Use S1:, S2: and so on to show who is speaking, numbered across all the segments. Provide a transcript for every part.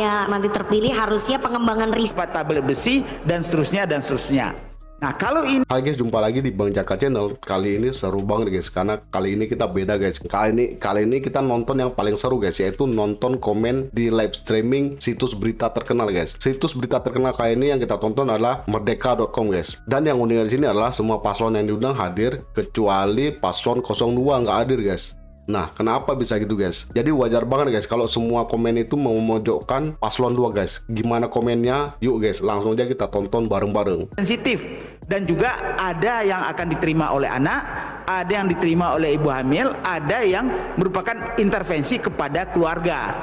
S1: nanti terpilih harusnya pengembangan riset
S2: tablet besi dan seterusnya dan seterusnya. Nah kalau ini
S3: Hai guys, jumpa lagi di Bang Jaka Channel. Kali ini seru banget guys, karena kali ini kita beda guys. Kali ini kita nonton yang paling seru guys, yaitu nonton komen di live streaming situs berita terkenal guys. Situs berita terkenal kali ini yang kita tonton adalah merdeka.com guys. Dan yang unik di sini adalah semua paslon yang diundang hadir, kecuali paslon 02 nggak hadir guys. Nah, kenapa bisa gitu guys? Jadi wajar banget guys kalau semua komen itu memojokkan paslon 2 guys. Gimana komennya? Yuk guys, langsung aja kita tonton bareng-bareng.
S2: sensitif dan juga ada yang akan diterima oleh anak, ada yang diterima oleh ibu hamil, ada yang merupakan intervensi kepada keluarga.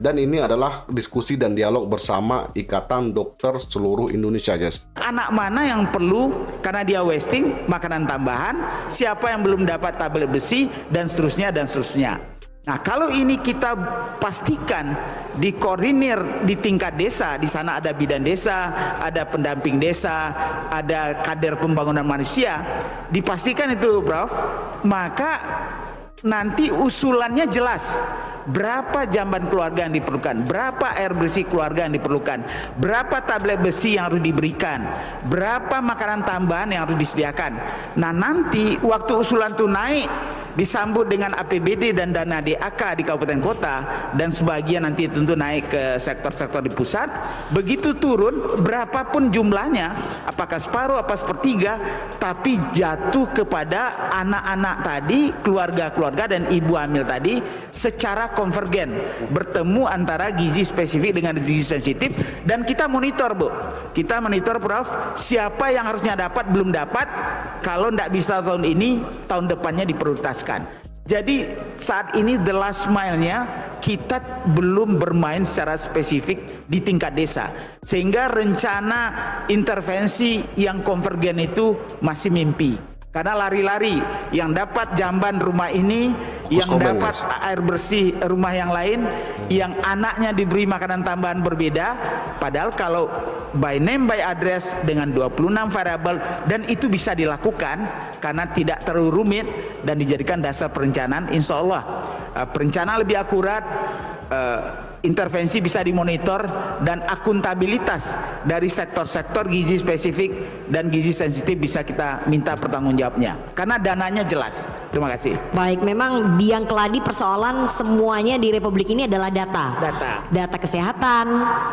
S3: Dan ini adalah diskusi dan dialog bersama Ikatan Dokter Seluruh Indonesia guys.
S2: Anak mana yang perlu karena dia wasting makanan tambahan, siapa yang belum dapat tablet besi dan seterusnya dan seterusnya. Nah kalau ini kita pastikan dikoordinir di tingkat desa, di sana ada bidan desa, ada pendamping desa, ada kader pembangunan manusia, dipastikan itu Prof, maka nanti usulannya jelas. Berapa jamban keluarga yang diperlukan, berapa air bersih keluarga yang diperlukan, berapa tablet besi yang harus diberikan, berapa makanan tambahan yang harus disediakan. Nah nanti waktu usulan itu naik, disambut dengan APBD dan dana DAK di kabupaten kota, dan sebagian nanti tentu naik ke sektor-sektor di pusat. Begitu turun berapapun jumlahnya, apakah separuh apa sepertiga, tapi jatuh kepada anak-anak tadi, keluarga-keluarga dan ibu hamil tadi secara konvergen, bertemu antara gizi spesifik dengan gizi sensitif. Dan kita monitor Bu, kita monitor Prof, siapa yang harusnya dapat belum dapat. Kalau tidak bisa tahun ini, tahun depannya diprioritaskan. Jadi saat ini the last mile-nya kita belum bermain secara spesifik di tingkat desa, sehingga rencana intervensi yang konvergen itu masih mimpi. Karena lari-lari yang dapat jamban rumah ini, yang dapat air bersih rumah yang lain, yang anaknya diberi makanan tambahan berbeda. Padahal kalau by name by address dengan 26 variabel, dan itu bisa dilakukan karena tidak terlalu rumit dan dijadikan dasar perencanaan, insya Allah perencanaan lebih akurat, intervensi bisa dimonitor, dan akuntabilitas dari sektor-sektor gizi spesifik dan gizi sensitif bisa kita minta pertanggungjawabnya karena dananya jelas. Terima kasih.
S1: baik. Memang biang keladi persoalan semuanya di Republik ini adalah data kesehatan,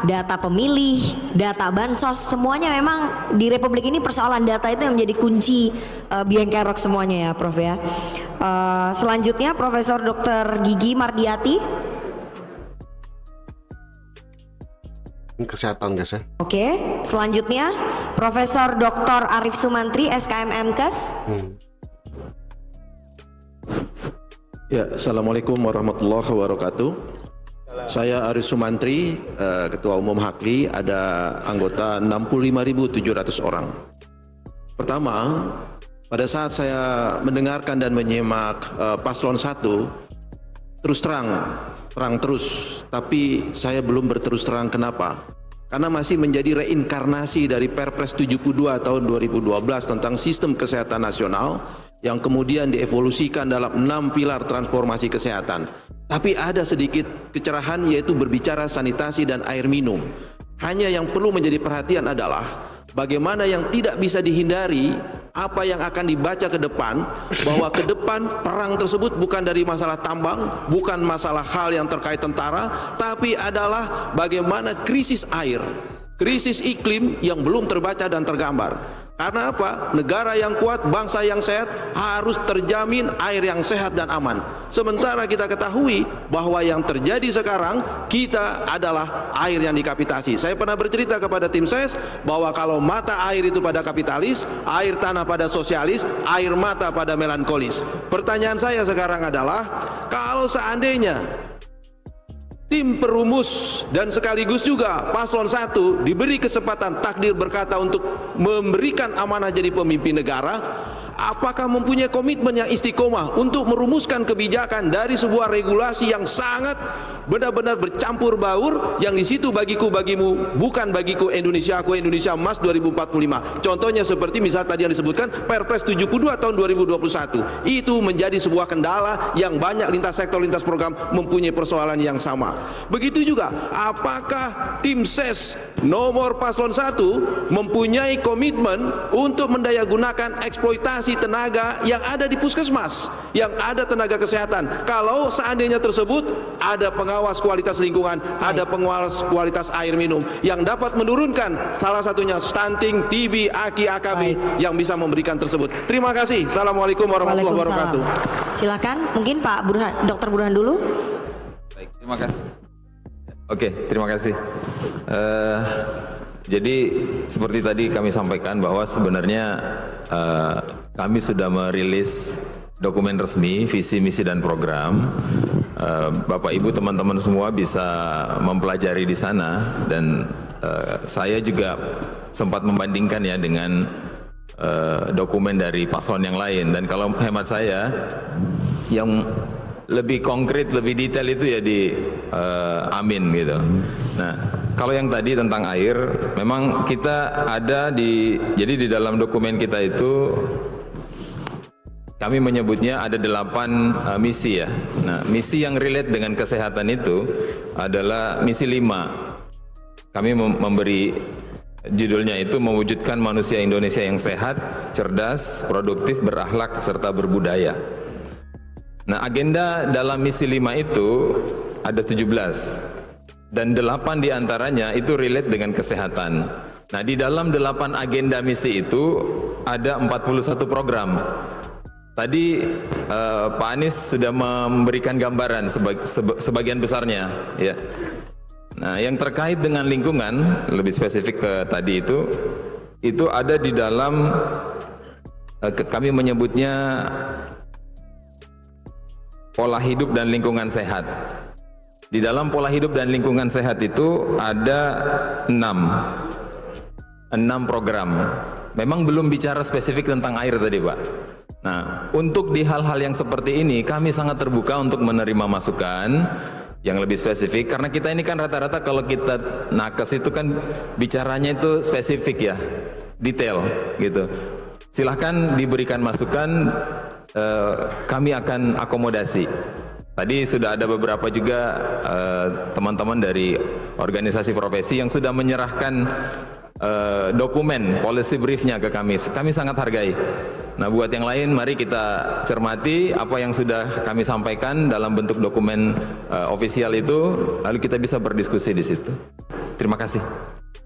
S1: data pemilih, data bansos, semuanya memang di Republik ini persoalan data itu yang menjadi kunci biang kerok semuanya ya Prof ya. Selanjutnya Profesor Dr. Gigi Mardiati.
S3: Kesehatan guys ya.
S1: Oke, selanjutnya Profesor Dr. Arif Sumantri, SKM MKes.
S4: Ya, Assalamualaikum warahmatullahi wabarakatuh. Saya Arif Sumantri, Ketua Umum Hakli, ada anggota 65.700 orang. Pertama, pada saat saya mendengarkan dan menyimak paslon 1, terus terang terus, tapi saya belum berterus terang. Kenapa? Karena masih menjadi reinkarnasi dari Perpres 72 tahun 2012 tentang sistem kesehatan nasional yang kemudian dievolusikan dalam 6 pilar transformasi kesehatan. Tapi ada sedikit kecerahan, yaitu berbicara sanitasi dan air minum. Hanya yang perlu menjadi perhatian adalah bagaimana yang tidak bisa dihindari, apa yang akan dibaca ke depan, bahwa ke depan perang tersebut bukan dari masalah tambang, bukan masalah hal yang terkait tentara, tapi adalah bagaimana krisis air, krisis iklim yang belum terbaca dan tergambar. Karena apa? Negara yang kuat, bangsa yang sehat harus terjamin air yang sehat dan aman. Sementara kita ketahui bahwa yang terjadi sekarang, kita adalah air yang dikapitasi. Saya pernah bercerita kepada tim ses bahwa kalau mata air itu pada kapitalis, air tanah pada sosialis, air mata pada melankolis. Pertanyaan saya sekarang adalah, kalau seandainya tim perumus dan sekaligus juga paslon 1 diberi kesempatan, takdir berkata untuk memberikan amanah jadi pemimpin negara, apakah mempunyai komitmen yang istiqomah untuk merumuskan kebijakan dari sebuah regulasi yang sangat benar-benar bercampur baur, yang di situ bagiku bagimu, bukan bagiku Indonesia aku Indonesia Emas 2045. Contohnya seperti misal tadi yang disebutkan Perpres 72 tahun 2021. Itu menjadi sebuah kendala yang banyak lintas sektor lintas program mempunyai persoalan yang sama. Begitu juga apakah tim SES nomor paslon 1 mempunyai komitmen untuk mendayagunakan eksploitasi tenaga yang ada di puskesmas, yang ada tenaga kesehatan. Kalau seandainya tersebut ada pengawas kualitas lingkungan, ada pengawas kualitas air minum yang dapat menurunkan salah satunya stunting, TB, AKI, AKB yang bisa memberikan tersebut. Terima kasih. Assalamualaikum warahmatullahi wabarakatuh.
S1: Silakan, mungkin Pak Burhan, Dr. Burhan dulu.
S5: Baik, terima kasih. Oke, terima kasih. Jadi seperti tadi kami sampaikan bahwa sebenarnya kami sudah merilis dokumen resmi visi misi dan program. Bapak Ibu teman-teman semua bisa mempelajari di sana, dan saya juga sempat membandingkan ya dengan dokumen dari paslon yang lain, dan kalau hemat saya yang lebih konkret, lebih detail itu ya di Amin gitu. Nah, kalau yang tadi tentang air, memang kita ada jadi di dalam dokumen kita itu kami menyebutnya ada 8 misi ya. Nah, misi yang relate dengan kesehatan itu adalah misi 5. Kami memberi judulnya itu mewujudkan manusia Indonesia yang sehat, cerdas, produktif, berakhlak, serta berbudaya. Nah, agenda dalam misi 5 itu ada 17. Dan 8 diantaranya itu relate dengan kesehatan. Nah, di dalam 8 agenda misi itu ada 41 program. Tadi Pak Anies sudah memberikan gambaran sebagian besarnya, ya. Nah, yang terkait dengan lingkungan, lebih spesifik ke tadi itu ada di dalam kami menyebutnya pola hidup dan lingkungan sehat. Di dalam pola hidup dan lingkungan sehat itu ada 6 program. Memang belum bicara spesifik tentang air tadi, Pak. Nah, untuk di hal-hal yang seperti ini kami sangat terbuka untuk menerima masukan yang lebih spesifik, karena kita ini kan rata-rata kalau kita nakes itu kan bicaranya itu spesifik ya, detail gitu. Silahkan diberikan masukan, kami akan akomodasi. Tadi sudah ada beberapa juga teman-teman dari organisasi profesi yang sudah menyerahkan dokumen policy briefnya ke kami. Kami sangat hargai. Nah, buat yang lain mari kita cermati apa yang sudah kami sampaikan dalam bentuk dokumen ofisial itu, lalu kita bisa berdiskusi di situ. Terima kasih.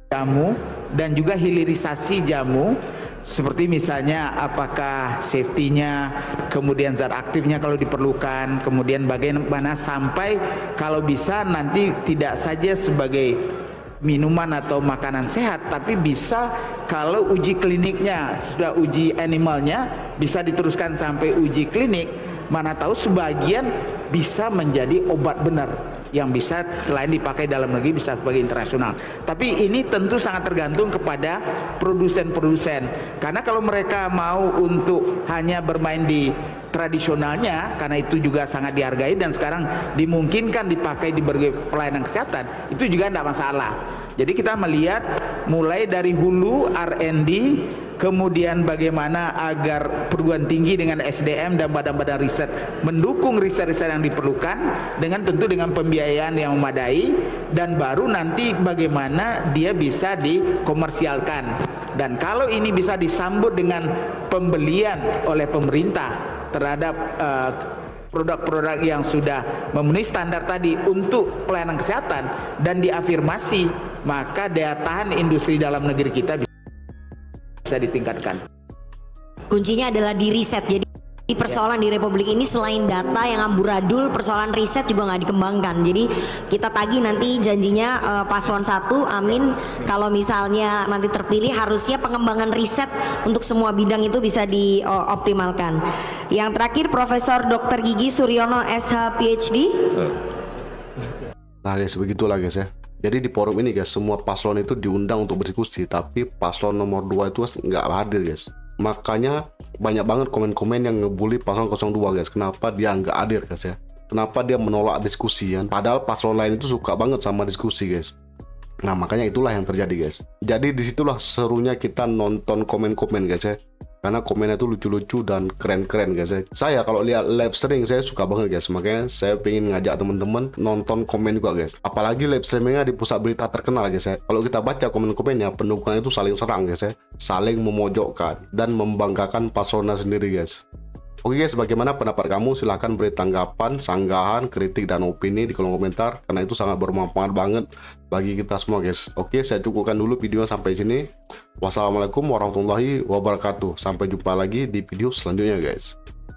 S2: Jamu dan juga hilirisasi jamu, seperti misalnya apakah safety-nya, kemudian zat aktifnya kalau diperlukan, kemudian bagaimana sampai kalau bisa nanti tidak saja sebagai minuman atau makanan sehat, tapi bisa kalau uji kliniknya sudah uji animalnya bisa diteruskan sampai uji klinik, mana tahu sebagian bisa menjadi obat benar yang bisa selain dipakai dalam negeri bisa sebagai internasional. Tapi ini tentu sangat tergantung kepada produsen-produsen, karena kalau mereka mau untuk hanya bermain di tradisionalnya, karena itu juga sangat dihargai dan sekarang dimungkinkan dipakai di berbagai pelayanan kesehatan, itu juga tidak masalah. Jadi kita melihat mulai dari hulu R&D, kemudian bagaimana agar perguruan tinggi dengan SDM dan badan-badan riset mendukung riset-riset yang diperlukan dengan tentu dengan pembiayaan yang memadai, dan baru nanti bagaimana dia bisa dikomersialkan. Dan kalau ini bisa disambut dengan pembelian oleh pemerintah terhadap produk-produk yang sudah memenuhi standar tadi untuk pelayanan kesehatan dan diafirmasi, maka daya tahan industri dalam negeri kita bisa ditingkatkan.
S1: Kuncinya adalah di riset. Jadi persoalan di Republik ini selain data yang amburadul, persoalan riset juga nggak dikembangkan. Jadi kita tagih nanti janjinya paslon 1 Amin, kalau misalnya nanti terpilih harusnya pengembangan riset untuk semua bidang itu bisa dioptimalkan. Yang terakhir Profesor Dr. Gigi Suryono SH PhD.
S3: Nah guys, begitulah guys ya. Jadi di forum ini guys, semua paslon itu diundang untuk berdiskusi, tapi paslon nomor 2 itu nggak hadir guys. Makanya banyak banget komen-komen yang ngebully paslon 02 guys. Kenapa dia nggak hadir guys ya? Kenapa dia menolak diskusi kan? Padahal paslon lain itu suka banget sama diskusi guys. Nah makanya itulah yang terjadi guys. Jadi disitulah serunya kita nonton komen-komen guys ya. Karena komennya tuh lucu-lucu dan keren-keren guys ya. Saya kalau lihat live streaming saya suka banget guys. Makanya saya pengen ngajak teman-teman nonton komen juga guys. Apalagi live streamingnya di pusat berita terkenal guys ya. Kalau kita baca komen-komennya, pendukungnya itu saling serang guys ya. Saling memojokkan dan membanggakan paslonnya sendiri guys. Oke guys, bagaimana pendapat kamu? Silahkan beri tanggapan, sanggahan, kritik, dan opini di kolom komentar. Karena itu sangat bermanfaat banget bagi kita semua guys. Oke, saya cukupkan dulu video sampai sini. Wassalamualaikum warahmatullahi wabarakatuh. Sampai jumpa lagi di video selanjutnya guys.